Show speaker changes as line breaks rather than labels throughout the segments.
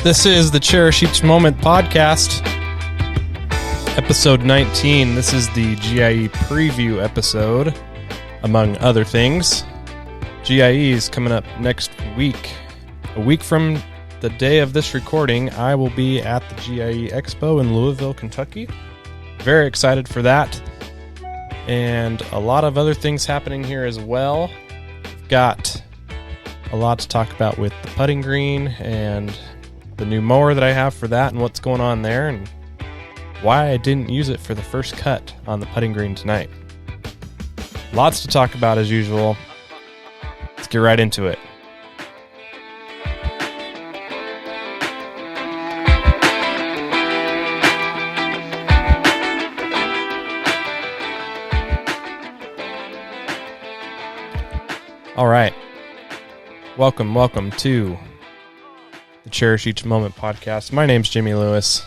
This is the Cherish Each Moment podcast, episode 19. This is the GIE preview episode, among other things. GIE is coming up next week. A week from the day of this recording, I will be at the GIE Expo in Louisville, Kentucky. Very excited for that. And a lot of other things happening here as well. We've got a lot to talk about with the putting green and the new mower that I have for that and what's going on there and why I didn't use it for the first cut on the putting green tonight. Lots to talk about as usual. Let's get right into it. All right. Welcome to the Cherish Each Moment podcast. My name's Jimmy Lewis,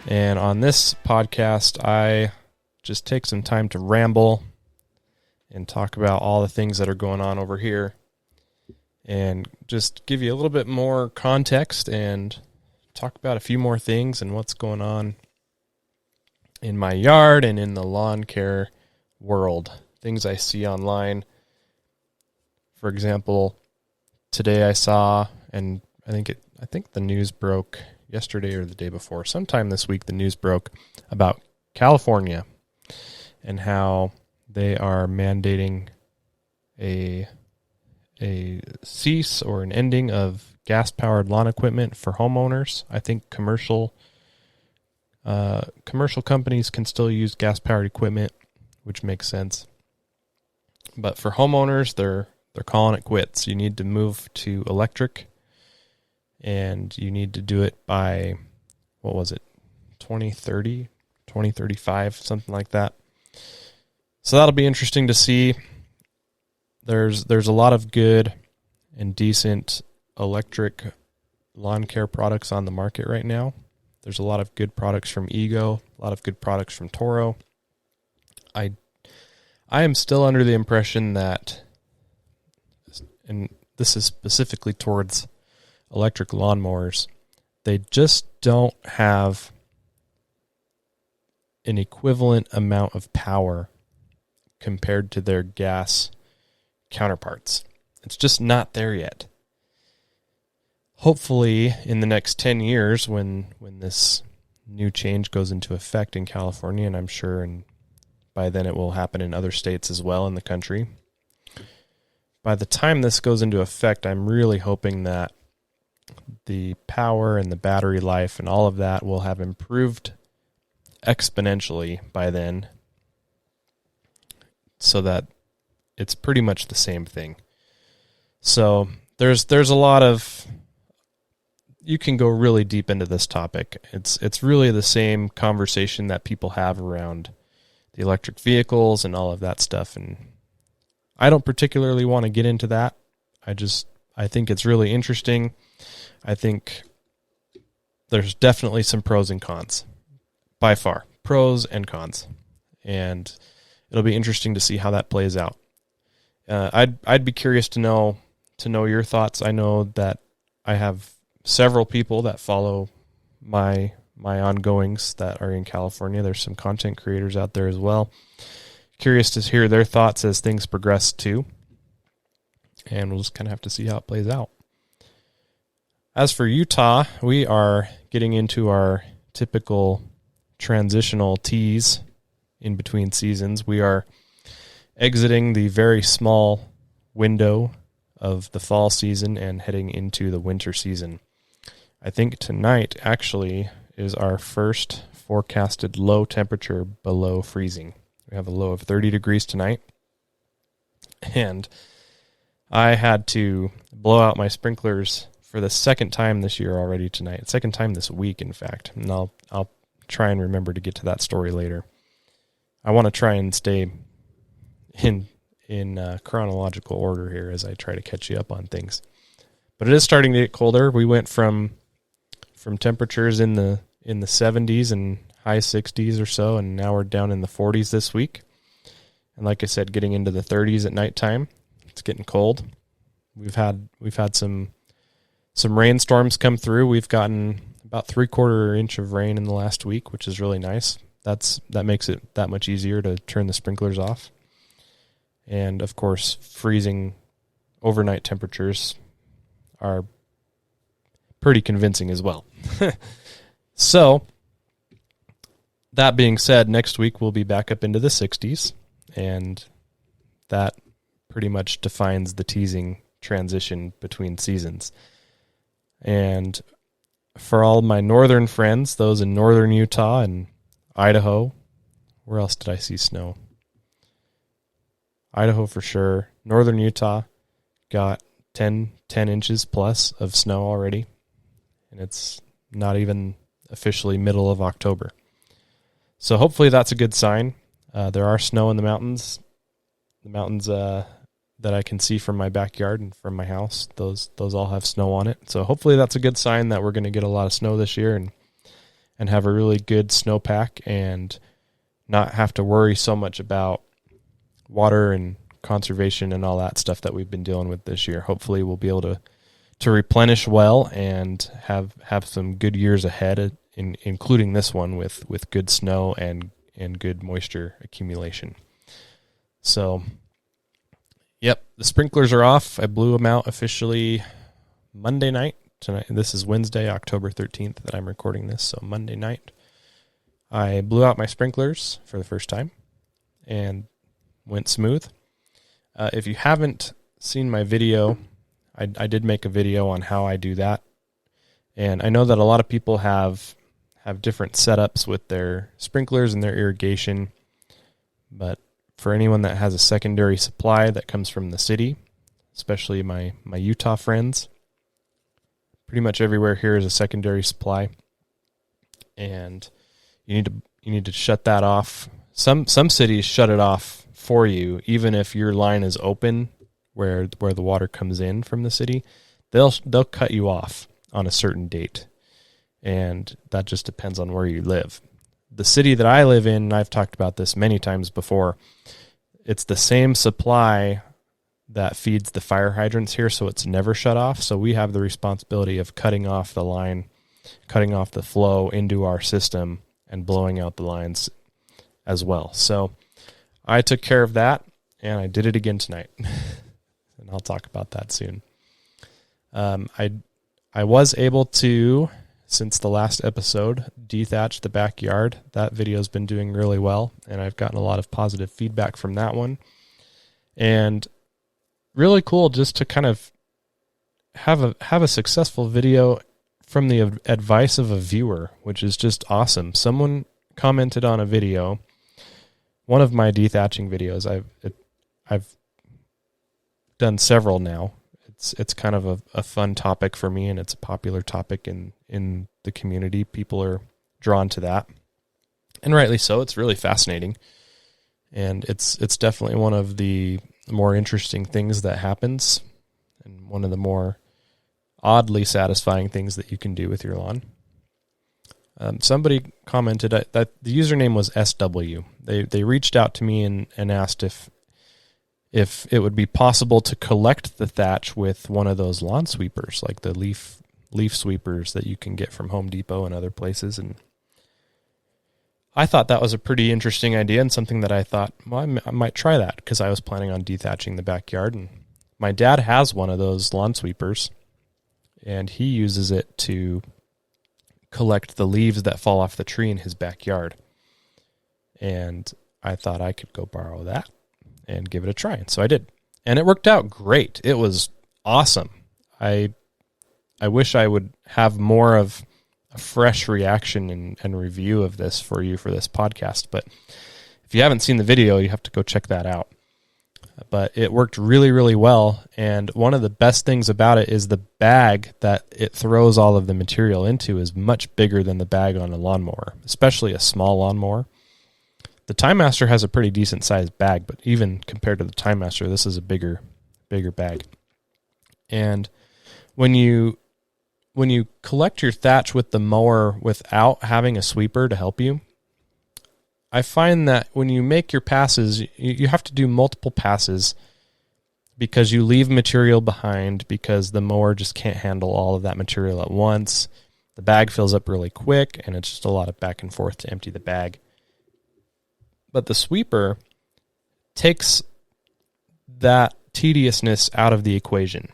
and on this podcast, I just take some time to ramble and talk about all the things that are going on over here and just give you a little bit more context and talk about a few more things and what's going on in my yard and in the lawn care world, things I see online. For example, today I saw, and I think the news broke yesterday or the day before. Sometime this week, the news broke about California and how they are mandating a cease or an ending of gas-powered lawn equipment for homeowners. I think commercial companies can still use gas-powered equipment, which makes sense. But for homeowners, they're calling it quits. You need to move to electric, and you need to do it by, 2030, 2035, something like that. So that'll be interesting to see. There's a lot of good and decent electric lawn care products on the market right now. There's a lot of good products from Ego, a lot of good products from Toro. I am still under the impression that, and this is specifically towards electric lawnmowers, they just don't have an equivalent amount of power compared to their gas counterparts. It's just not there yet. Hopefully, in the next 10 years, when this new change goes into effect in California, and I'm sure and by then it will happen in other states as well in the country, by the time this goes into effect, I'm really hoping that the power and the battery life and all of that will have improved exponentially by then, so that it's pretty much the same thing. So there's a lot of, you can go really deep into this topic. It's really the same conversation that people have around the electric vehicles and all of that stuff, and I don't particularly want to get into that. I think it's really interesting. I think there's definitely some pros and cons, by far, pros and cons, and it'll be interesting to see how that plays out. I'd be curious to know your thoughts. I know that I have several people that follow my ongoings that are in California. There's some content creators out there as well. Curious to hear their thoughts as things progress too, and we'll just kind of have to see how it plays out. As for Utah, we are getting into our typical transitional tease in between seasons. We are exiting the very small window of the fall season and heading into the winter season. I think tonight actually is our first forecasted low temperature below freezing. We have a low of 30 degrees tonight, and I had to blow out my sprinklers for the second time this year already tonight. Second time this week, in fact. And I'll try and remember to get to that story later. I want to try and stay in chronological order here as I try to catch you up on things. But it is starting to get colder. We went from temperatures in the 70s and high 60s or so, and now we're down in the 40s this week. And like I said, getting into the 30s at nighttime. It's getting cold. We've had some some rainstorms come through. We've gotten about 3/4 inch of rain in the last week, which is really nice. That makes it that much easier to turn the sprinklers off. And of course, freezing overnight temperatures are pretty convincing as well. So, that being said, next week we'll be back up into the 60s, and that pretty much defines the teasing transition between seasons. And for all my northern friends, those in northern Utah and Idaho, where else did I see snow? Idaho for sure. Northern Utah got 10 inches plus of snow already, and it's not even officially middle of October. So hopefully that's a good sign. There are snow in the mountains. The mountains that I can see from my backyard and from my house, those all have snow on it. So hopefully that's a good sign that we're going to get a lot of snow this year and have a really good snowpack and not have to worry so much about water and conservation and all that stuff that we've been dealing with this year. Hopefully we'll be able to replenish well and have some good years ahead, including this one with good snow and good moisture accumulation. So, yep, the sprinklers are off. I blew them out officially Monday night. Tonight, this is Wednesday, October 13th that I'm recording this, so Monday night. I blew out my sprinklers for the first time and went smooth. If you haven't seen my video, I did make a video on how I do that. And I know that a lot of people have different setups with their sprinklers and their irrigation, but for anyone that has a secondary supply that comes from the city, especially my Utah friends, pretty much everywhere here is a secondary supply, and you need to shut that off. Some cities shut it off for you, even if your line is open where the water comes in from the city. They'll cut you off on a certain date, and that just depends on where you live. The city that I live in, and I've talked about this many times before, it's the same supply that feeds the fire hydrants here, so it's never shut off. So we have the responsibility of cutting off the line, cutting off the flow into our system, and blowing out the lines as well. So I took care of that, and I did it again tonight. And I'll talk about that soon. I was able to, since the last episode, dethatch the backyard. That video's been doing really well, and I've gotten a lot of positive feedback from that one. And really cool just to kind of have a successful video from the advice of a viewer, which is just awesome. Someone commented on a video, one of my dethatching videos. I've done several now. It's kind of a fun topic for me, and it's a popular topic in the community. People are drawn to that, and rightly so. It's really fascinating, and it's definitely one of the more interesting things that happens, and one of the more oddly satisfying things that you can do with your lawn. Somebody commented that the username was SW. They reached out to me and asked if it would be possible to collect the thatch with one of those lawn sweepers, like the leaf sweepers that you can get from Home Depot and other places. And I thought that was a pretty interesting idea, and something that I thought, well, I might try that, because I was planning on dethatching the backyard. And my dad has one of those lawn sweepers, and he uses it to collect the leaves that fall off the tree in his backyard. And I thought I could go borrow that and give it a try. And so I did. And it worked out great. It was awesome. I wish I would have more of a fresh reaction and review of this for you for this podcast. But if you haven't seen the video, you have to go check that out. But it worked really, really well. And one of the best things about it is the bag that it throws all of the material into is much bigger than the bag on a lawnmower, especially a small lawnmower. The Time Master has a pretty decent sized bag, but even compared to the Time Master, this is a bigger bag. And when you collect your thatch with the mower without having a sweeper to help you, I find that when you make your passes, you have to do multiple passes because you leave material behind, because the mower just can't handle all of that material at once. The bag fills up really quick, and it's just a lot of back and forth to empty the bag. But the sweeper takes that tediousness out of the equation.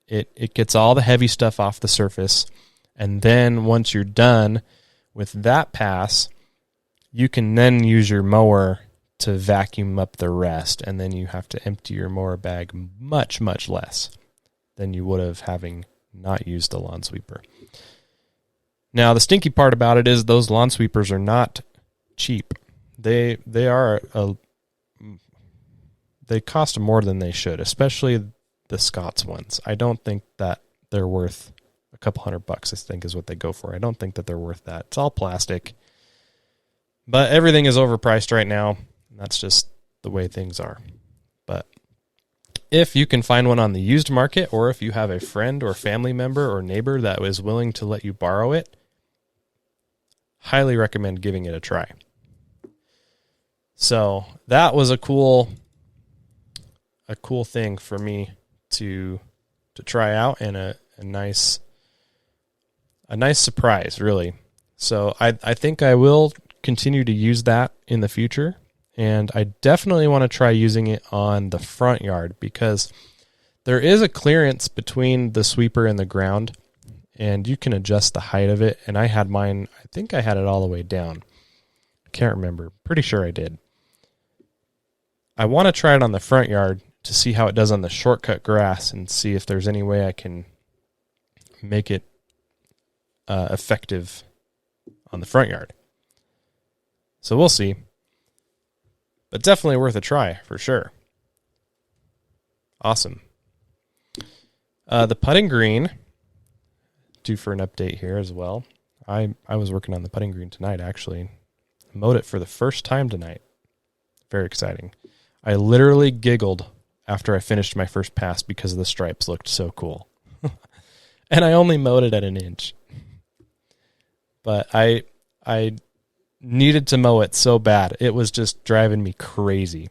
It gets all the heavy stuff off the surface, and then once you're done with that pass, you can then use your mower to vacuum up the rest, and then you have to empty your mower bag much, much less than you would have having not used the lawn sweeper. Now, the stinky part about it is those lawn sweepers are not cheap. They cost more than they should, especially the Scott's ones. I don't think that they're worth a couple $100, I think is what they go for. I don't think that they're worth that. It's all plastic. But everything is overpriced right now. That's just the way things are. But if you can find one on the used market, or if you have a friend or family member or neighbor that is willing to let you borrow it, highly recommend giving it a try. So that was a cool thing for me to try out, and a nice surprise, really. So I think I will continue to use that in the future, and I definitely want to try using it on the front yard, because there is a clearance between the sweeper and the ground, and you can adjust the height of it. And I had mine, I think I had it all the way down. Can't remember. Pretty sure I did. I want to try it on the front yard to see how it does on the shortcut grass, and see if there's any way I can make it effective on the front yard. So we'll see. But definitely worth a try, for sure. Awesome. The putting green, due for an update here as well. I was working on the putting green tonight, actually. Mowed it for the first time tonight. Very exciting. I literally giggled after I finished my first pass because the stripes looked so cool. And I only mowed it at 1 inch. But I needed to mow it so bad. It was just driving me crazy.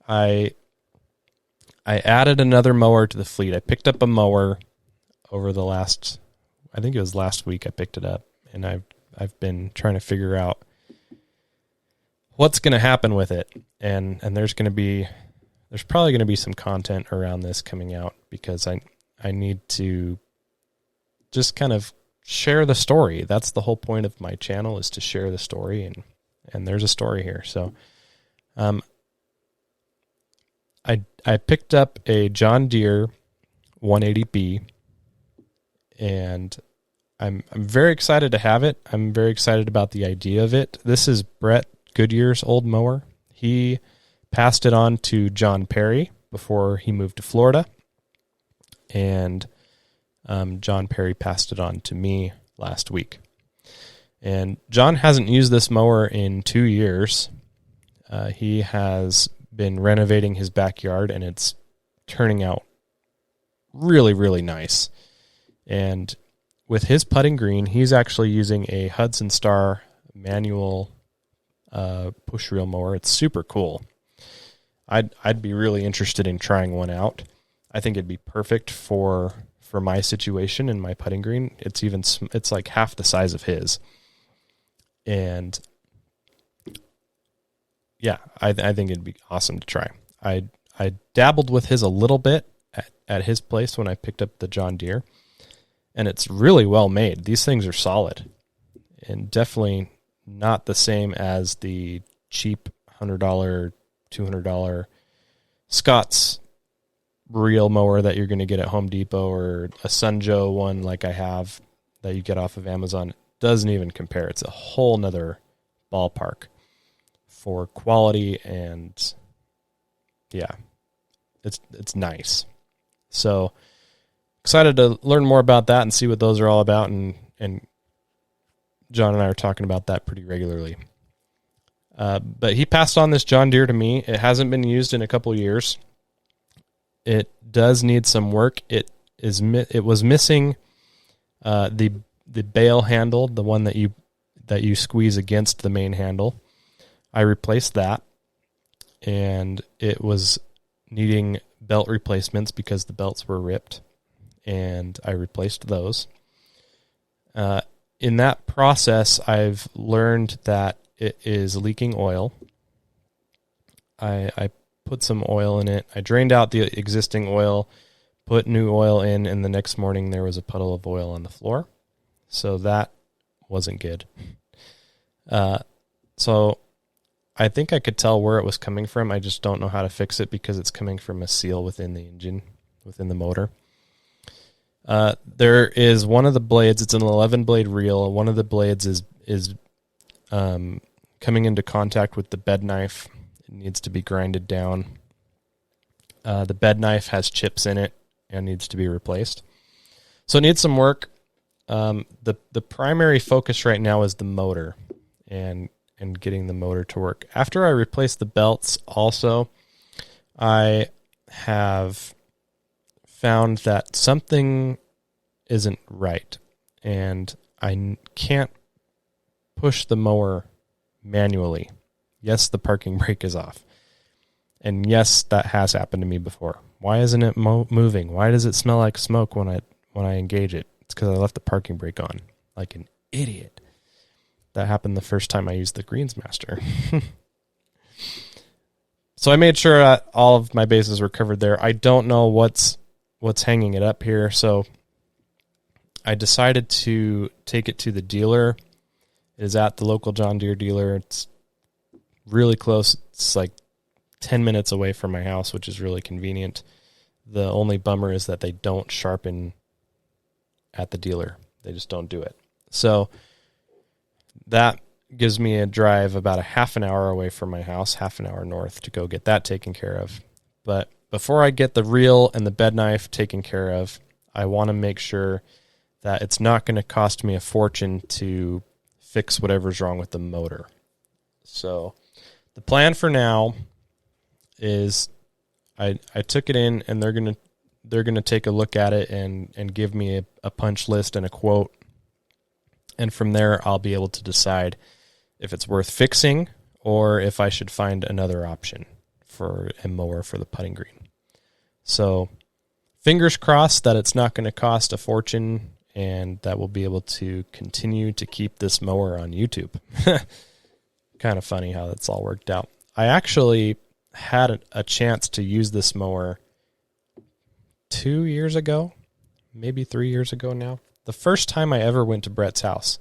I added another mower to the fleet. I picked up a mower over the last, I think it was last week I picked it up, and I've been trying to figure out what's going to happen with it. And there's probably going to be some content around this coming out, because I need to just kind of share the story. That's the whole point of my channel, is to share the story, and there's a story here. So I picked up a John Deere 180B, and I'm very excited to have it. I'm very excited about the idea of it. This is Brett Goodyear's old mower. He passed it on to John Perry before he moved to Florida, and John Perry passed it on to me last week. And John hasn't used this mower in 2 years. He has been renovating his backyard, and it's turning out really, really nice. And with his putting green, he's actually using a Hudson Star manual push reel mower. It's super cool. I'd be really interested in trying one out. I think it'd be perfect for my situation and my putting green. It's like half the size of his. And yeah, I think it'd be awesome to try. I dabbled with his a little bit at his place when I picked up the John Deere, and it's really well made. These things are solid, and definitely not the same as the cheap $100, $200 Scott's reel mower that you're going to get at Home Depot, or a Sunjoe one like I have that you get off of Amazon. It doesn't even compare. It's a whole nother ballpark for quality, and yeah, it's nice. So excited to learn more about that and see what those are all about, and John and I are talking about that pretty regularly. But he passed on this John Deere to me. It hasn't been used in a couple years. It does need some work. It was missing the bail handle, the one that you squeeze against the main handle. I replaced that, and it was needing belt replacements because the belts were ripped, and I replaced those. In that process, I've learned that it is leaking oil. I put some oil in it. I drained out the existing oil, put new oil in, and the next morning there was a puddle of oil on the floor. So that wasn't good. So I think I could tell where it was coming from. I just don't know how to fix it because it's coming from a seal within the engine, within the motor. There is one of the blades. It's an 11-blade reel. One of the blades is coming into contact with the bed knife. It needs to be grinded down. The bed knife has chips in it and needs to be replaced. So it needs some work. The primary focus right now is the motor and getting the motor to work. After I replace the belts also, I have found that something isn't right, and I can't push the mower manually. Yes, the parking brake is off. And yes, that has happened to me before. Why isn't it moving? Why does it smell like smoke when I engage it? It's because I left the parking brake on, like an idiot. That happened the first time I used the Greensmaster. So I made sure that all of my bases were covered there. I don't know what's hanging it up here, so I decided to take it to the dealer. It is at the local John Deere dealer. It's really close. It's like 10 minutes away from my house, which is really convenient. The only bummer is that they don't sharpen at the dealer. They just don't do it. So that gives me a drive about a half an hour away from my house, half an hour north, to go get that taken care of. But before I get the reel and the bed knife taken care of, I want to make sure that it's not going to cost me a fortune to fix whatever's wrong with the motor. So the plan for now is I took it in, and they're gonna take a look at it and give me a punch list and a quote. And from there, I'll be able to decide if it's worth fixing or if I should find another option for a mower for the putting green. So fingers crossed that it's not going to cost a fortune and that we'll be able to continue to keep this mower on YouTube. Kind of funny how that's all worked out. I actually had a chance to use this mower 2 years ago, maybe 3 years ago now. The first time I ever went to Brett's house.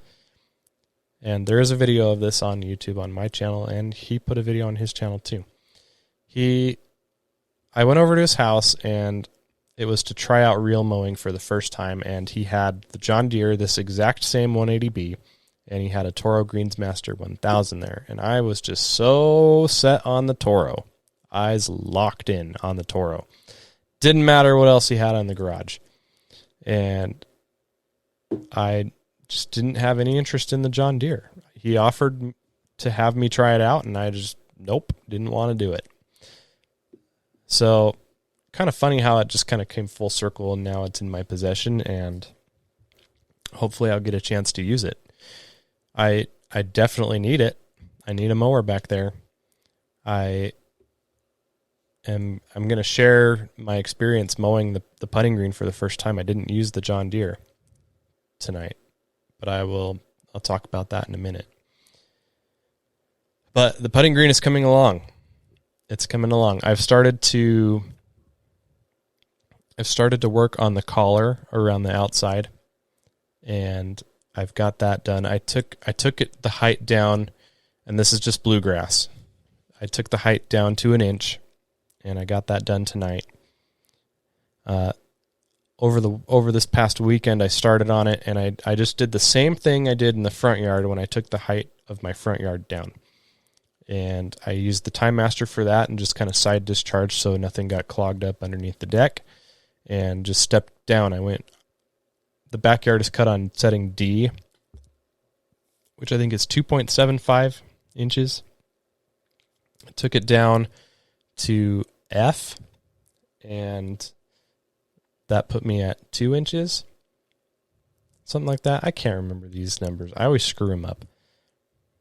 And there is a video of this on YouTube on my channel, and he put a video on his channel too. I went over to his house, and it was to try out reel mowing for the first time, and he had the John Deere, this exact same 180B, and he had a Toro Greensmaster 1000 there, and I was just so set on the Toro. Eyes locked in on the Toro. Didn't matter what else he had on the garage. And I just didn't have any interest in the John Deere. He offered to have me try it out, and I just, nope, didn't want to do it. So kind of funny how it just kind of came full circle, and now it's in my possession, and hopefully I'll get a chance to use it. I definitely need it. I need a mower back there. I'm going to share my experience mowing the putting green for the first time. I didn't use the John Deere tonight, but I'll talk about that in a minute. But the putting green is coming along. It's coming along. I've started to work on the collar around the outside, and I've got that done. I took the height down, and this is just bluegrass. I took the height down to 1 inch, and I got that done tonight. Over this past weekend, I started on it, and I just did the same thing I did in the front yard when I took the height of my front yard down. And I used the Time Master for that and just kind of side discharged so nothing got clogged up underneath the deck, and just stepped down. The backyard is cut on setting D, which I think is 2.75 inches. I took it down to F, and that put me at 2 inches, something like that. I can't remember these numbers. I always screw them up.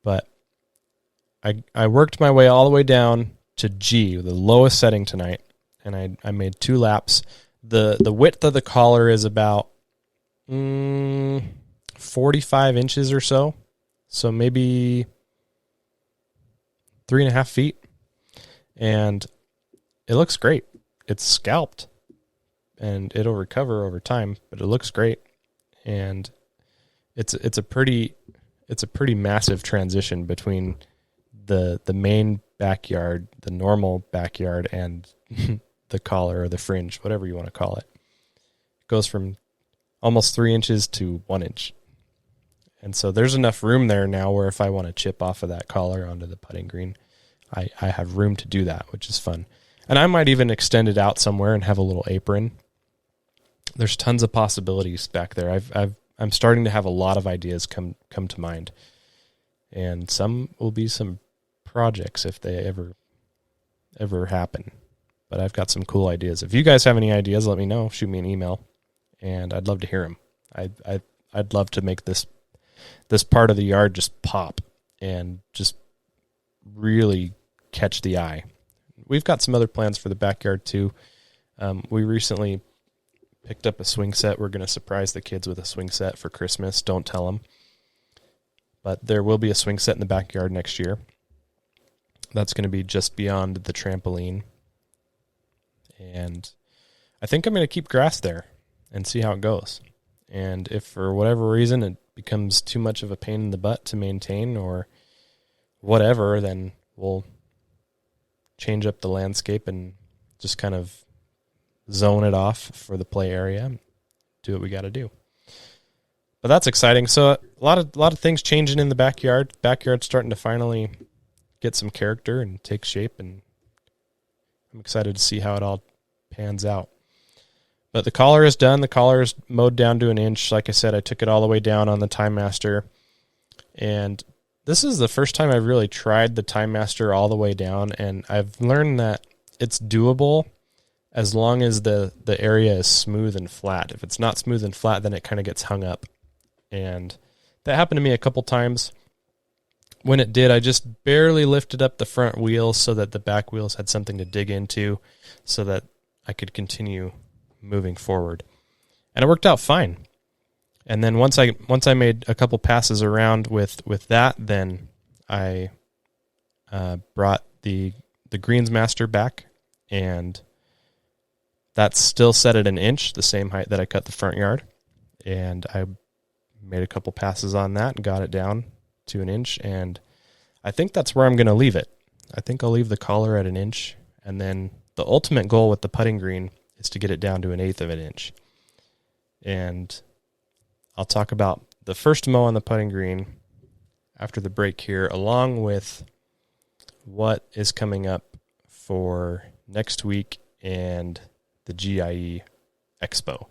But I worked my way all the way down to G, the lowest setting tonight, and I made 2 laps. The width of the collar is about 45 inches or so. So maybe 3.5 feet. And it looks great. It's scalped and it'll recover over time, but it looks great. And it's a pretty massive transition between the main backyard, the normal backyard, and the collar or the fringe, whatever you want to call it. It goes from almost 3 inches to 1 inch. And so there's enough room there now where if I want to chip off of that collar onto the putting green, I have room to do that, which is fun. And I might even extend it out somewhere and have a little apron. There's tons of possibilities back there. I'm starting to have a lot of ideas come to mind. And some will be some projects if they ever happen. But I've got some cool ideas. If you guys have any ideas, let me know. Shoot me an email, and I'd love to hear them. I'd love to make this part of the yard just pop and just really catch the eye. We've got some other plans for the backyard too. We recently picked up a swing set. We're going to surprise the kids with a swing set for Christmas. Don't tell them. But there will be a swing set in the backyard next year. That's going to be just beyond the trampoline. And I think I'm going to keep grass there and see how it goes. And if for whatever reason it becomes too much of a pain in the butt to maintain or whatever, then we'll change up the landscape and just kind of zone it off for the play area. Do what we got to do. But that's exciting. So a lot of things changing in the backyard. Backyard's starting to finally get some character and take shape, and I'm excited to see how it all pans out. But the collar is done. The collar is mowed down to 1 inch. Like I said, I took it all the way down on the Time Master. And this is the first time I've really tried the Time Master all the way down, and I've learned that it's doable as long as the area is smooth and flat. If it's not smooth and flat, then it kind of gets hung up. And that happened to me a couple times. When it did, I just barely lifted up the front wheels so that the back wheels had something to dig into so that I could continue moving forward. And it worked out fine. And then once I made a couple passes around with that, then I brought the Greens Master back, and that's still set at 1 inch, the same height that I cut the front yard. And I made a couple passes on that and got it down to 1 inch, and I think that's where I'm going to leave it. I think I'll leave the collar at 1 inch, and then the ultimate goal with the putting green is to get it down to 1/8 of an inch. And I'll talk about the first mow on the putting green after the break here, along with what is coming up for next week and the GIE Expo.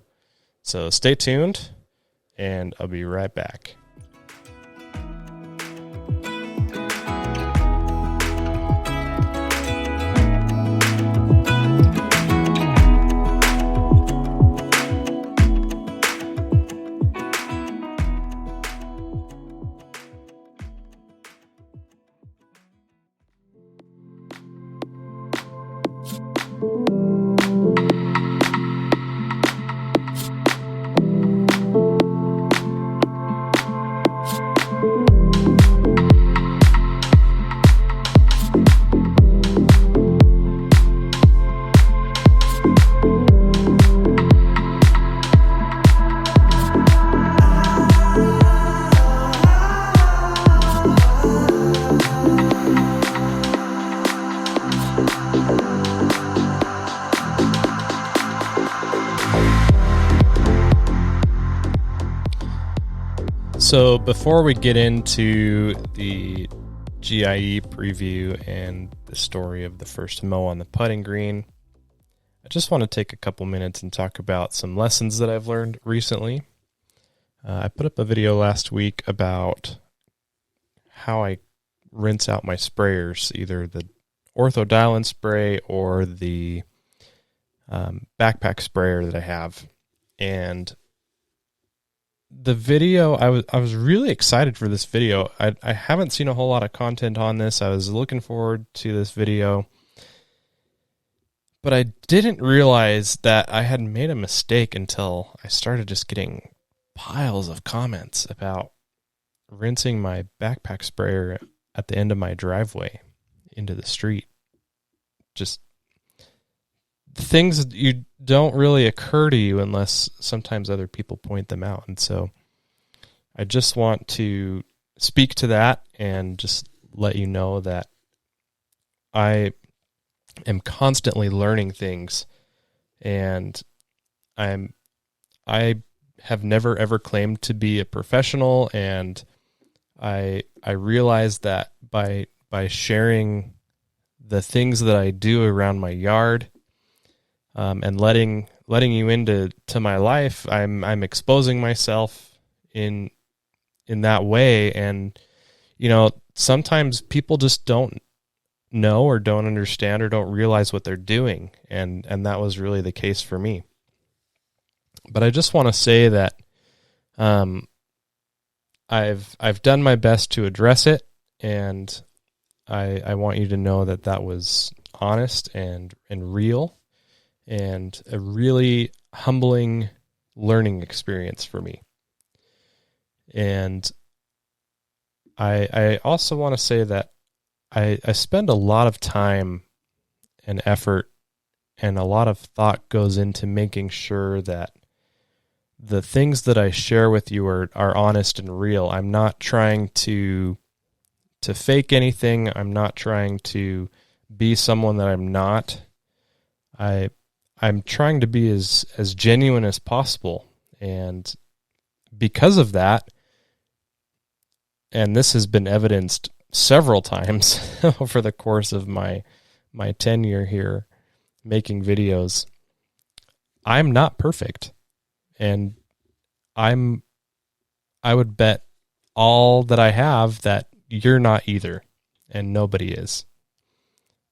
So stay tuned, and I'll be right back. So before we get into the GIE preview and the story of the first mow on the putting green, I just want to take a couple minutes and talk about some lessons that I've learned recently. I put up a video last week about how I rinse out my sprayers, either the Ortho Dial-In spray or the backpack sprayer that I have. And the video, I was really excited for this video. I haven't seen a whole lot of content on this. I was looking forward to this video. But I didn't realize that I had made a mistake until I started just getting piles of comments about rinsing my backpack sprayer at the end of my driveway into the street. Just things that you don't really occur to you unless sometimes other people point them out. And so I just want to speak to that and just let you know that I am constantly learning things, and I have never ever claimed to be a professional, and I realize that by sharing the things that I do around my yard, and letting you into my life, I'm exposing myself in that way. And sometimes people just don't know or don't understand or don't realize what they're doing, and that was really the case for me. But I just want to say that I've done my best to address it, and I want you to know that that was honest and real, and a really humbling learning experience for me. And I also want to say that I spend a lot of time and effort, and a lot of thought goes into making sure that the things that I share with you are honest and real. I'm not trying to fake anything. I'm not trying to be someone that I'm not. I'm trying to be as genuine as possible. And because of that, and this has been evidenced several times over the course of my tenure here making videos, I'm not perfect. And I would bet all that I have that you're not either, and nobody is.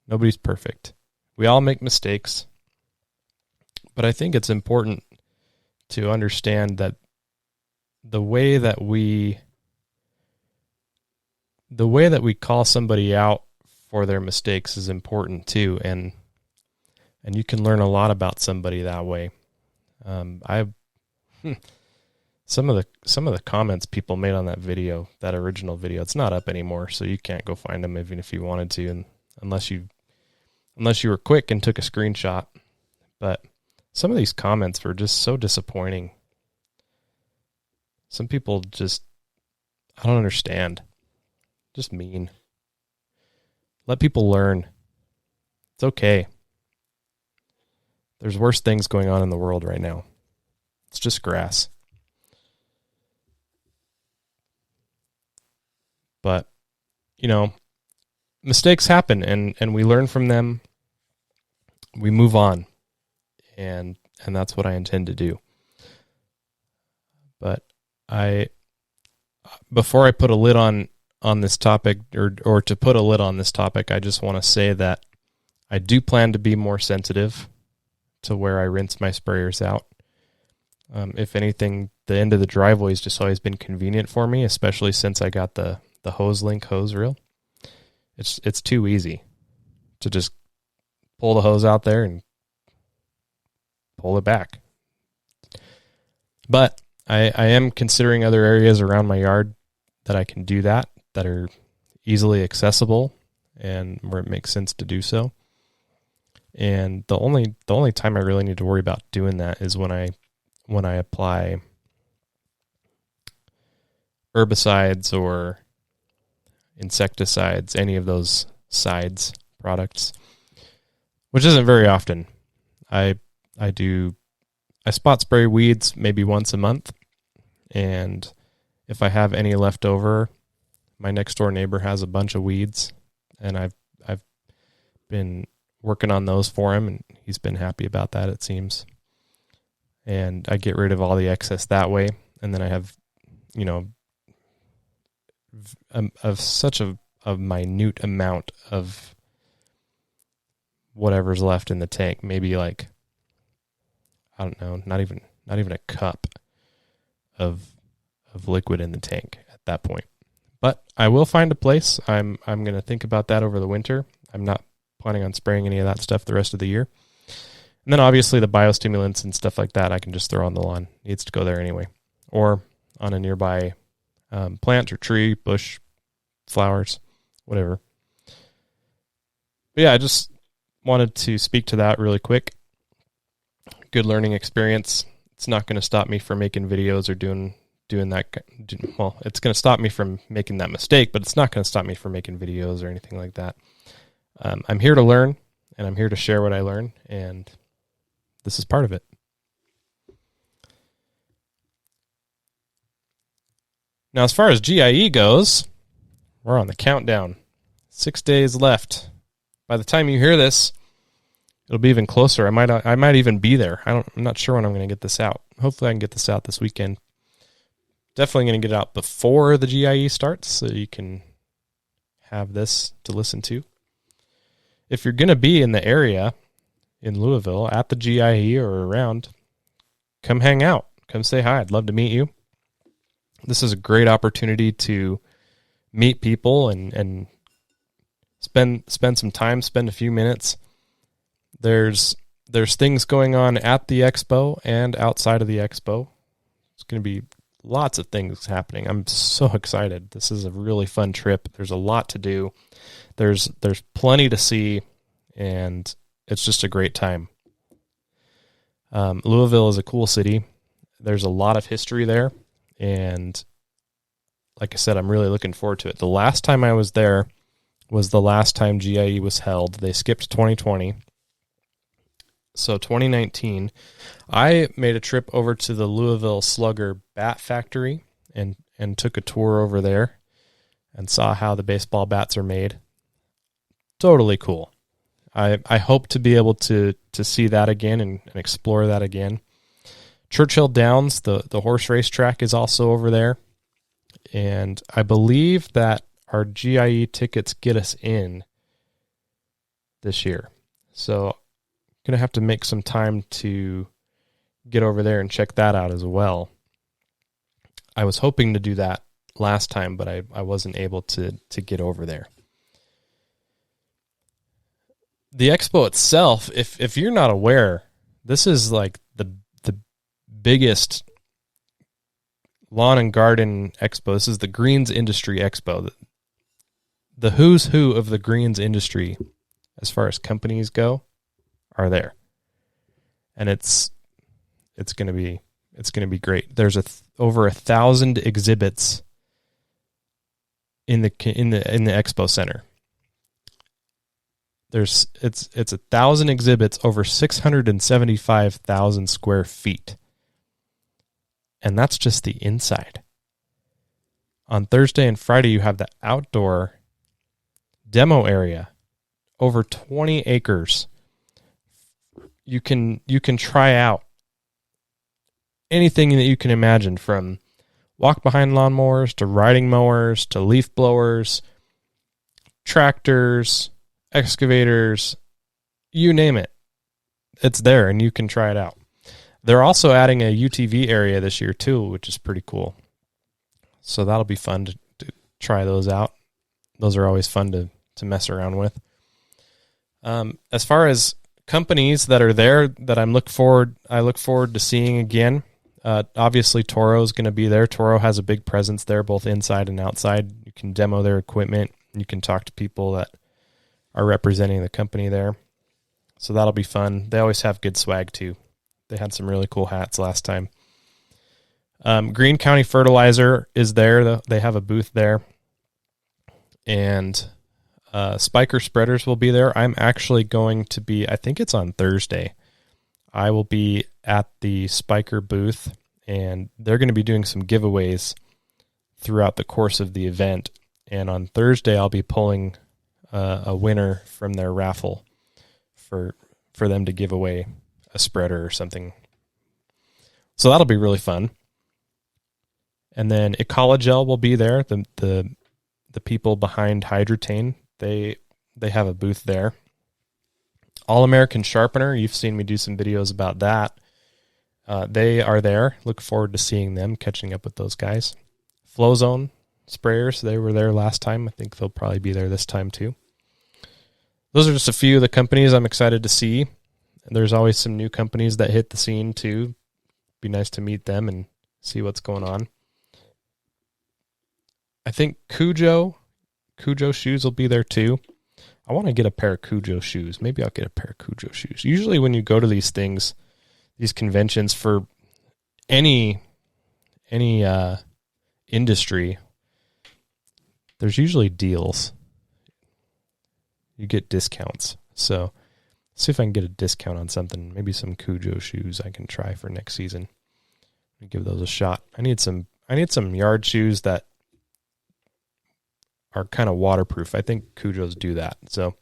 Nobody's perfect. We all make mistakes. But I think it's important to understand that the way that we call somebody out for their mistakes is important too, and you can learn a lot about somebody that way. Some of the comments people made on that video, that original video, it's not up anymore, so you can't go find them even if you wanted to, and unless you were quick and took a screenshot. But some of these comments were just so disappointing. Some people just, I don't understand. Just mean. Let people learn. It's okay. There's worse things going on in the world right now. It's just grass. But, mistakes happen, and we learn from them. We move on. And that's what I intend to do. But before I put a lid on this topic, or to put a lid on this topic, I just want to say that I do plan to be more sensitive to where I rinse my sprayers out. If anything, the end of the driveway has just always been convenient for me, especially since I got the hose link hose reel. It's too easy to just pull the hose out there and pull it back. But I am considering other areas around my yard that I can do that are easily accessible and where it makes sense to do so. And the only time I really need to worry about doing that is when I apply herbicides or insecticides, any of those sides products, which isn't very often. I spot spray weeds maybe once a month, and if I have any left over, my next door neighbor has a bunch of weeds, and I've been working on those for him, and he's been happy about that, it seems. And I get rid of all the excess that way, and then I have, of such a minute amount of whatever's left in the tank, maybe like, I don't know, not even a cup of liquid in the tank at that point. But I will find a place. I'm going to think about that over the winter. I'm not planning on spraying any of that stuff the rest of the year. And then obviously the biostimulants and stuff like that I can just throw on the lawn. It needs to go there anyway. Or on a nearby plant or tree, bush, flowers, whatever. But yeah, I just wanted to speak to that really quick. Good learning experience. It's not going to stop me from making videos or doing that. Well, it's going to stop me from making that mistake, but it's not going to stop me from making videos or anything like that. I'm here to learn, and I'm here to share what I learn, and this is part of it. Now, as far as GIE goes, we're on the countdown. 6 days left. By the time you hear this, it'll be even closer. I might even be there. I'm not sure when I'm going to get this out. Hopefully I can get this out this weekend. Definitely going to get it out before the GIE starts so you can have this to listen to. If you're going to be in the area in Louisville at the GIE or around, come hang out. Come say hi. I'd love to meet you. This is a great opportunity to meet people and spend some time, spend a few minutes. There's things going on at the expo and outside of the expo. It's going to be lots of things happening. I'm so excited. This is a really fun trip. There's a lot to do. There's plenty to see, and it's just a great time. Louisville is a cool city. There's a lot of history there, and like I said, I'm really looking forward to it. The last time I was there was the last time GIE was held. They skipped 2020. So 2019, I made a trip over to the Louisville Slugger Bat Factory and took a tour over there and saw how the baseball bats are made. Totally cool. I hope to be able to see that again and explore that again. Churchill Downs, the horse race track, is also over there. And I believe that our GIE tickets get us in this year. So I'm going to have to make some time to get over there and check that out as well. I was hoping to do that last time, but I wasn't able to get over there. The expo itself, if you're not aware, this is like the biggest lawn and garden expo. This is the Greens Industry Expo. The who's who of the greens industry, as far as companies go, are there, and it's going to be great. There's over 1,000 exhibits in the expo center. It's 1,000 exhibits over 675,000 square feet, and that's just the inside. On Thursday and Friday, you have the outdoor demo area, over 20 acres. You can try out anything that you can imagine, from walk behind lawnmowers to riding mowers to leaf blowers, tractors, excavators, you name it. It's there and you can try it out. They're also adding a UTV area this year too, which is pretty cool. So that'll be fun to try those out. Those are always fun to mess around with. As far as companies that are there that I look forward to seeing again, obviously Toro is going to be there. Toro has a big presence there, both inside and outside. You can demo their equipment. You can talk to people that are representing the company there. So that'll be fun. They always have good swag too. They had some really cool hats last time. Greene County Fertilizer is there. They have a booth there. And Spiker Spreaders will be there. I'm actually going to be, I think it's on Thursday. I will be at the Spiker booth, and they're going to be doing some giveaways throughout the course of the event. And on Thursday, I'll be pulling a winner from their raffle for them to give away a spreader or something. So that'll be really fun. And then Ecologel will be there. The people behind Hydrotane, they have a booth there. All American Sharpener, you've seen me do some videos about that. They are there. Look forward to seeing them, catching up with those guys. Flow Zone Sprayers, they were there last time. I think they'll probably be there this time too. Those are just a few of the companies I'm excited to see. there's always some new companies that hit the scene too. Be nice to meet them and see what's going on. I think Cujo shoes will be there too. I want to get a pair of Cujo shoes. Maybe I'll get a pair of Cujo shoes. Usually when you go to these things, these conventions for any industry, there's usually deals. You get discounts. So see if I can get a discount on something. Maybe some Cujo shoes I can try for next season. Give those a shot. I need some yard shoes that are kind of waterproof. I think Cujos do that. So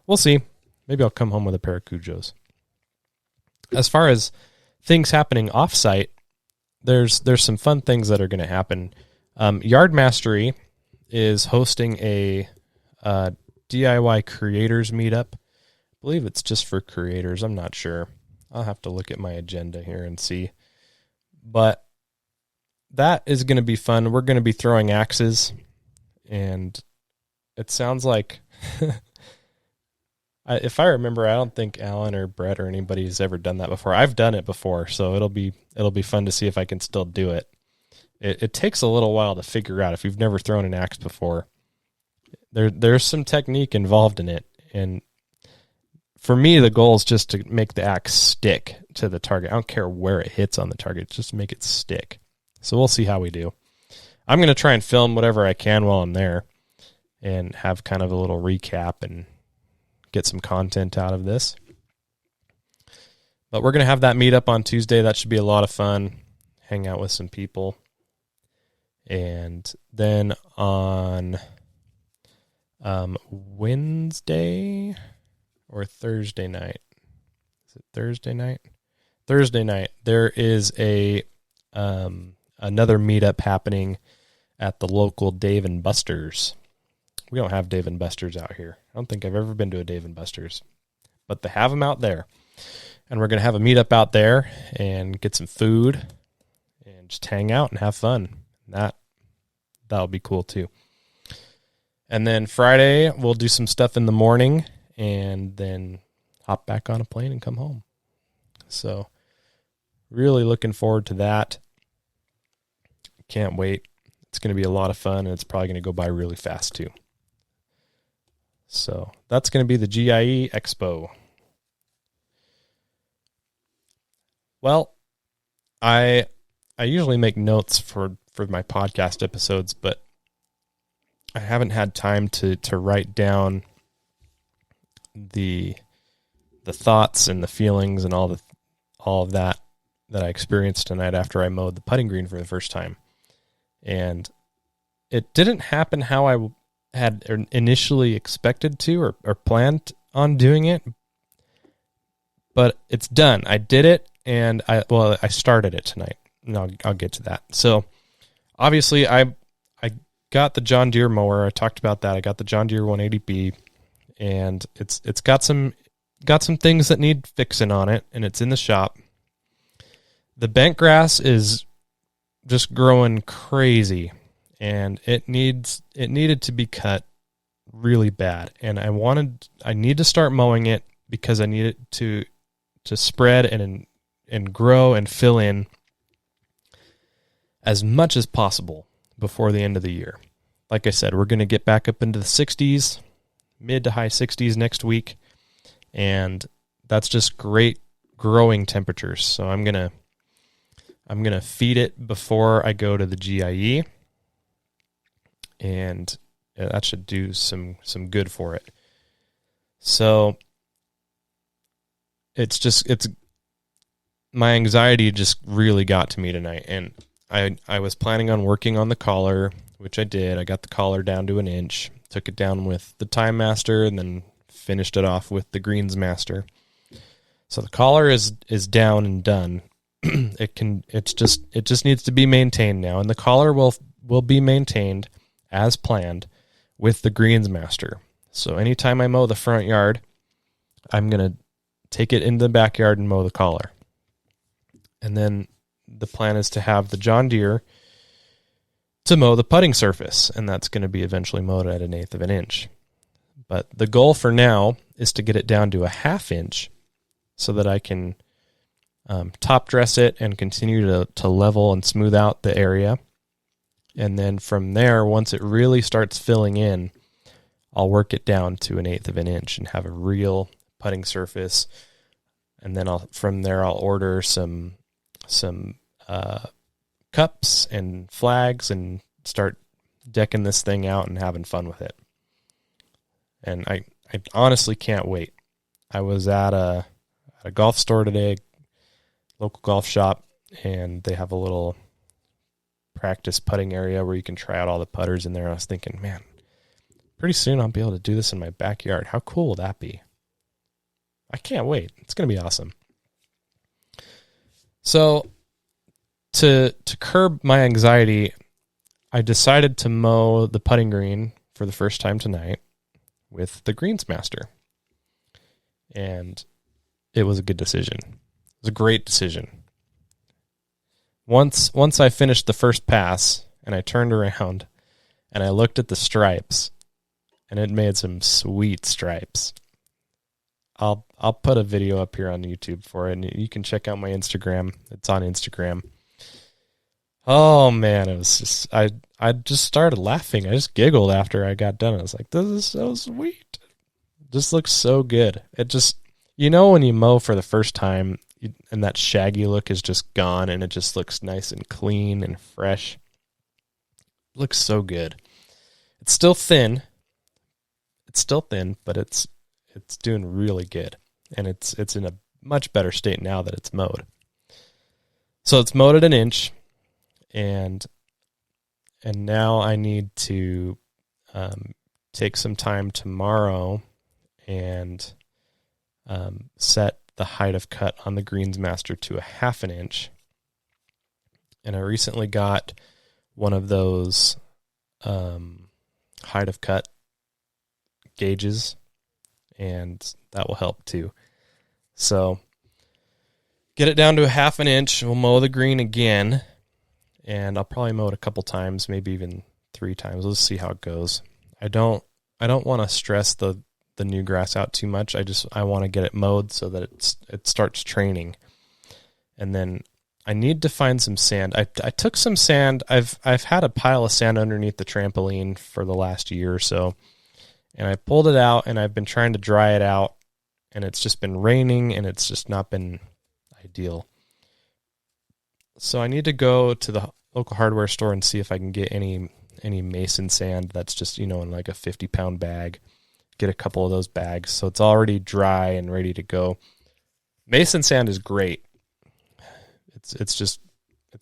we'll see. Maybe I'll come home with a pair of Cujos. As far as things happening off-site, there's some fun things that are going to happen. Yard Mastery is hosting a DIY creators meetup. I believe it's just for creators. I'm not sure. I'll have to look at my agenda here and see. But that is going to be fun. We're going to be throwing axes. And it sounds like, if I remember, I don't think Alan or Brett or anybody has ever done that before. I've done it before, so it'll be fun to see if I can still do it. It takes a little while to figure out if you've never thrown an axe before. There's some technique involved in it, and for me, the goal is just to make the axe stick to the target. I don't care where it hits on the target, just make it stick. So we'll see how we do. I'm going to try and film whatever I can while I'm there and have kind of a little recap and get some content out of this. But we're going to have that meetup on Tuesday. That should be a lot of fun. Hang out with some people. And then on Wednesday or Thursday night. Is it Thursday night? Thursday night. There is another meetup happening at the local Dave & Buster's. We don't have Dave & Buster's out here. I don't think I've ever been to a Dave & Buster's, but they have them out there. And we're going to have a meetup out there and get some food and just hang out and have fun. That'll be cool too. And then Friday, we'll do some stuff in the morning and then hop back on a plane and come home. So really looking forward to that. Can't wait. It's going to be a lot of fun, and it's probably going to go by really fast too. So that's going to be the GIE Expo. Well, I usually make notes for my podcast episodes, but I haven't had time to write down the thoughts and the feelings and all of that I experienced tonight after I mowed the putting green for the first time. And it didn't happen how I had initially expected to or planned on doing it, but it's done. I did it, and I started it tonight, and I'll get to that. So obviously I got the John Deere mower. I talked about that. I got the John Deere 180B, and it's got some things that need fixing on it, and it's in the shop. The bent grass is just growing crazy, and it needed to be cut really bad. And I need to start mowing it because I need it to spread and grow and fill in as much as possible before the end of the year. Like I said, we're going to get back up into the 60s, mid to high 60s next week, and that's just great growing temperatures. So I'm going to feed it before I go to the GIE, and that should do some good for it. So it's my anxiety just really got to me tonight, and I was planning on working on the collar, which I did. I got the collar down to 1 inch, took it down with the Time Master, and then finished it off with the Greens Master. So the collar is down and done. It just needs to be maintained now, and the collar will be maintained as planned with the Greens Master. So anytime I mow the front yard, I'm gonna take it into the backyard and mow the collar. And then the plan is to have the John Deere to mow the putting surface, and that's going to be eventually mowed at 1/8 of an inch. But the goal for now is to get it down to 1/2 inch so that I can top dress it and continue to level and smooth out the area. And then from there, once it really starts filling in, I'll work it down to 1/8 of an inch and have a real putting surface. And then from there I'll order some cups and flags and start decking this thing out and having fun with it. And I honestly can't wait. I was at a golf store today, local golf shop, and they have a little practice putting area where you can try out all the putters in there. I was thinking, man, pretty soon I'll be able to do this in my backyard. How cool will that be? I can't wait. It's going to be awesome. So to curb my anxiety, I decided to mow the putting green for the first time tonight with the Greensmaster. And it was a good decision. It was a great decision. Once I finished the first pass and I turned around and I looked at the stripes, and it made some sweet stripes. I'll put a video up here on YouTube for it, and you can check out my Instagram. It's on Instagram. Oh man, it was just I just started laughing. I just giggled after I got done. I was like, this is so sweet. It just looks so good. It just, when you mow for the first time and that shaggy look is just gone and it just looks nice and clean and fresh. It looks so good. It's still thin, but it's doing really good. And it's in a much better state now that it's mowed. So it's mowed at 1 inch, and now I need to take some time tomorrow and set the height of cut on the Greensmaster to 1/2 inch. And I recently got one of those height of cut gauges, and that will help too. So get it down to 1/2 inch. We'll mow the green again, and I'll probably mow it a couple times, maybe even 3 times. Let's see how it goes. I don't want to stress the new grass out too much. I want to get it mowed so that it starts training. And then I need to find some sand. I took some sand. I've had a pile of sand underneath the trampoline for the last year or so, and I pulled it out, and I've been trying to dry it out, and it's just been raining, and it's just not been ideal. So I need to go to the local hardware store and see if I can get any mason sand that's just, in like a 50-pound bag. Get a couple of those bags so it's already dry and ready to go. Mason sand is great. It's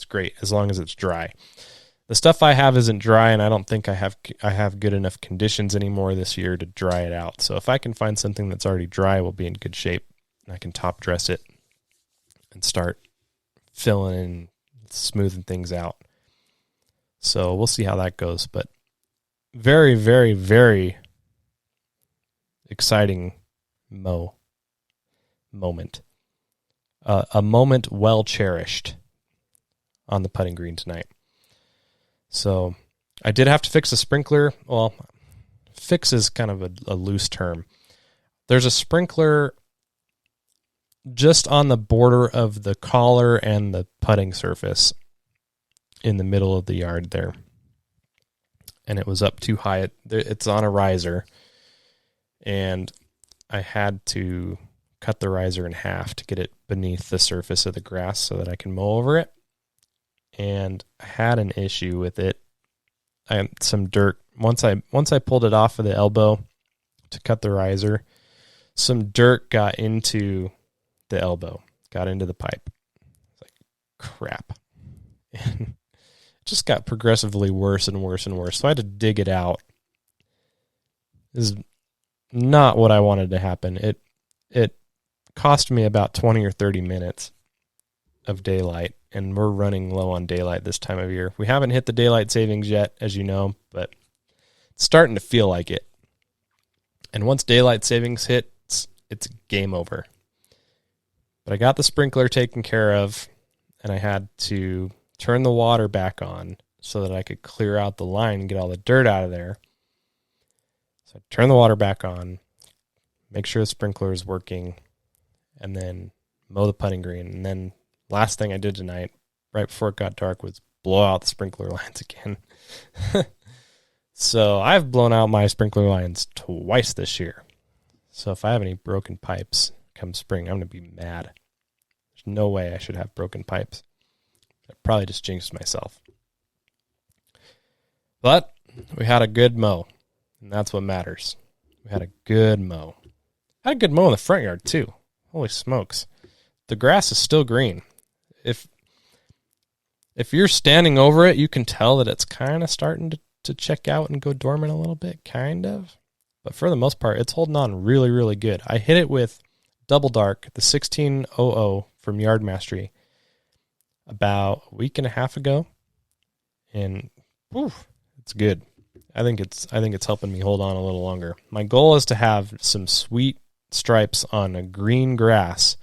great as long as it's dry. The stuff I have isn't dry, and I don't think I have good enough conditions anymore this year to dry it out. So if I can find something that's already dry, we'll be in good shape, and I can top dress it and start filling and smoothing things out. So we'll see how that goes, but very, very, very exciting moment. A moment well cherished on the putting green tonight. So I did have to fix a sprinkler. Well, fix is kind of a loose term. There's a sprinkler just on the border of the collar and the putting surface in the middle of the yard there. And it was up too high. It's on a riser. And I had to cut the riser in half to get it beneath the surface of the grass so that I can mow over it. And I had an issue with it. I had some dirt. Once I pulled it off of the elbow to cut the riser, some dirt got into the elbow, got into the pipe. It's like, crap. And it just got progressively worse and worse and worse. So I had to dig it out. This is not what I wanted to happen. It cost me about 20 or 30 minutes of daylight, and we're running low on daylight this time of year. We haven't hit the daylight savings yet, as you know, but it's starting to feel like it. And once daylight savings hits, it's game over. But I got the sprinkler taken care of, and I had to turn the water back on so that I could clear out the line and get all the dirt out of there. So I turn the water back on, make sure the sprinkler is working, and then mow the putting green. And then last thing I did tonight, right before it got dark, was blow out the sprinkler lines again. So I've blown out my sprinkler lines twice this year. So if I have any broken pipes come spring, I'm going to be mad. There's no way I should have broken pipes. I probably just jinxed myself. But we had a good mow, and that's what matters. We had a good mow. Had a good mow in the front yard too. Holy smokes. The grass is still green. If you're standing over it, you can tell that it's kind of starting to check out and go dormant a little bit, kind of. But for the most part, it's holding on really, really good. I hit it with Double Dark, the 1600 from Yard Mastery, about a week and a half ago, and it's good. I think it's helping me hold on a little longer. My goal is to have some sweet stripes on a green grass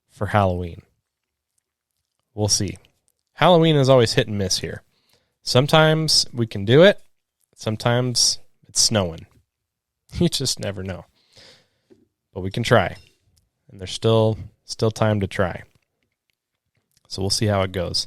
for Halloween. We'll see. Halloween is always hit and miss here. Sometimes we can do it. Sometimes it's snowing. You just never know. But we can try. And there's still time to try. So we'll see how it goes.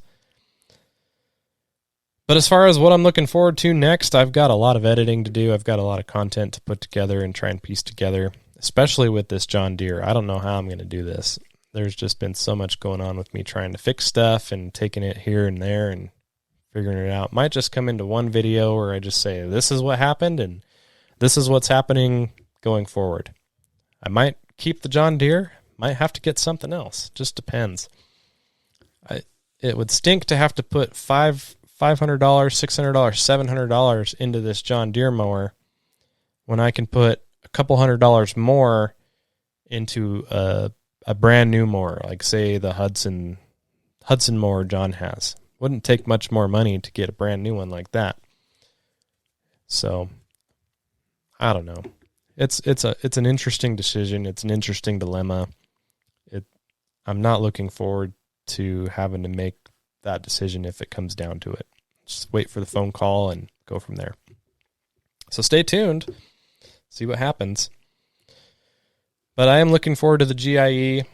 But as far as what I'm looking forward to next, I've got a lot of editing to do. I've got a lot of content to put together and try and piece together, especially with this John Deere. I don't know how I'm going to do this. There's just been so much going on with me trying to fix stuff and taking it here and there and figuring it out. Might just come into one video where I just say, this is what happened and this is what's happening going forward. I might keep the John Deere, might have to get something else. Just depends. It would stink to have to put $500, $600, $700 into this John Deere mower when I can put a couple $100 more into a brand new mower, like say the Hudson mower John has. Wouldn't take much more money to get a brand new one like that. So I don't know. It's an interesting decision. It's an interesting dilemma. I'm not looking forward to having to make that decision if it comes down to it. Just wait for the phone call and go from there. So stay tuned. See what happens. But I am looking forward to the GIE,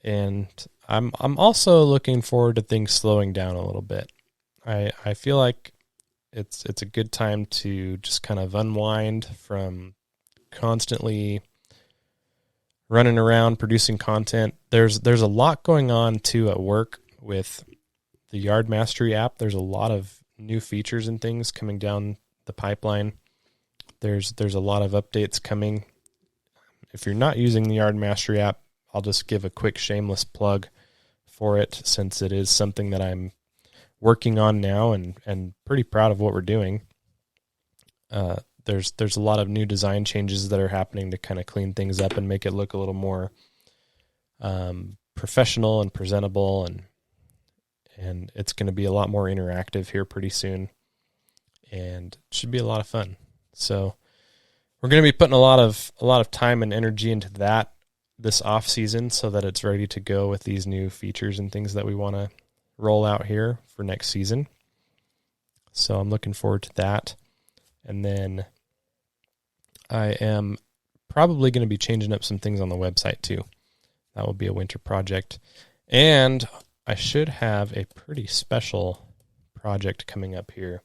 and I'm also looking forward to things slowing down a little bit. I feel like it's a good time to just kind of unwind from constantly running around producing content. There's a lot going on too at work with the Yard Mastery app. There's a lot of new features and things coming down the pipeline. There's a lot of updates coming. If you're not using the Yard Mastery app, I'll just give a quick shameless plug for it, since it is something that I'm working on now and pretty proud of what we're doing. There's a lot of new design changes that are happening to kind of clean things up and make it look a little more professional and presentable, and it's going to be a lot more interactive here pretty soon, and it should be a lot of fun. So we're going to be putting a lot of time and energy into that this off season so that it's ready to go with these new features and things that we want to roll out here for next season. So I'm looking forward to that. And then I am probably going to be changing up some things on the website too. That will be a winter project. And I should have a pretty special project coming up here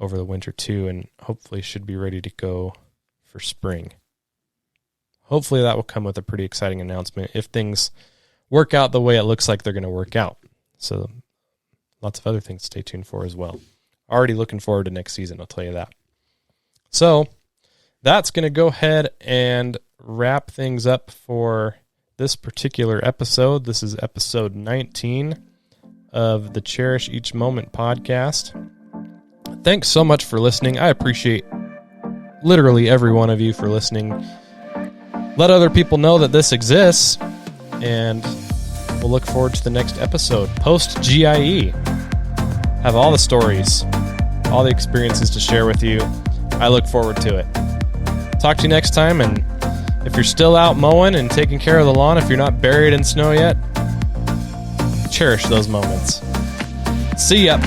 over the winter too, and hopefully should be ready to go for spring. Hopefully that will come with a pretty exciting announcement if things work out the way it looks like they're going to work out. So lots of other things to stay tuned for as well. Already looking forward to next season, I'll tell you that. So that's going to go ahead and wrap things up for this particular episode. This is episode 19 of the Cherish Each Moment podcast. Thanks so much for listening. I appreciate literally every one of you for listening. Let other people know that this exists, and we'll look forward to the next episode. Post GIE. Have all the stories, all the experiences to share with you. I look forward to it. Talk to you next time, and if you're still out mowing and taking care of the lawn, if you're not buried in snow yet, cherish those moments. See ya.